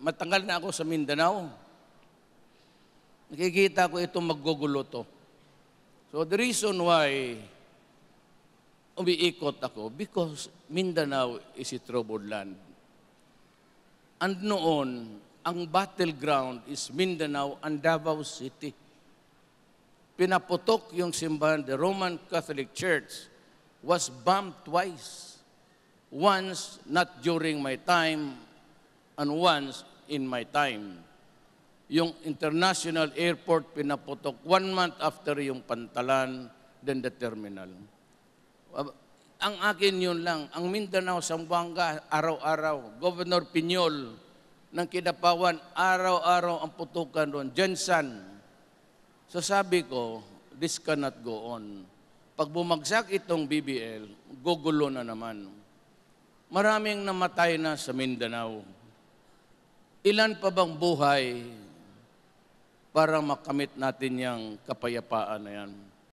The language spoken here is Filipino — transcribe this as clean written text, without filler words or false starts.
matagal na ako sa Mindanao. Nakikita ko itong maggugulo to. So the reason why umiikot ako, because Mindanao is a troubled land. And noon, ang battleground is Mindanao and Davao City. Pinaputok yung simbahan, the Roman Catholic Church was bombed twice. Once not during my time and once in my time. Yung international airport pinaputok 1 month after yung Pantalan, then the terminal. Ang akin yun lang, ang Mindanao, Zamboanga, araw-araw. Governor Piñol ng Kidapawan, araw-araw ang putukan doon. Jensen. So sabi ko, this cannot go on. Pag bumagsak itong BBL, gugulo na naman. Maraming namatay na sa Mindanao. Ilan pa bang buhay para makamit natin yung kapayapaan na yan?